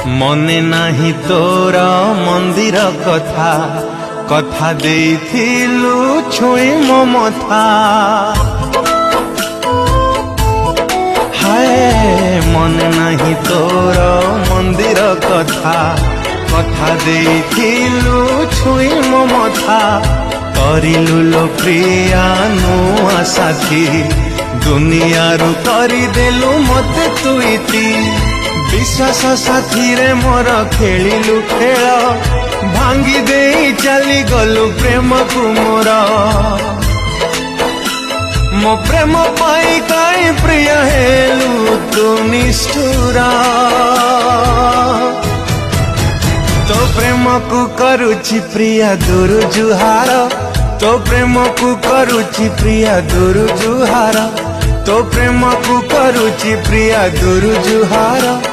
मने नाही तोर मंदिर कथा कथा देइथिलु छुई मो मथा हाय मने नाही तोर मंदिर कथा कथा देइथिलु छुई मो मथा करिलु लो प्रिया नुआ साथी दुनिया रु करी देलु मते तुईती विश्वास साथी रे मोर खेलिलु खेल भांगी दे चली गलु प्रेम को मोर मो प्रेम पाई काई प्रिय हेलु तू निष्ठुरा तो प्रेम को करुछि प्रिया दूर जुहार तो प्रेम को करुछि प्रिया दूर जुहार तो प्रेम को करुछि प्रिया दूर जुहार।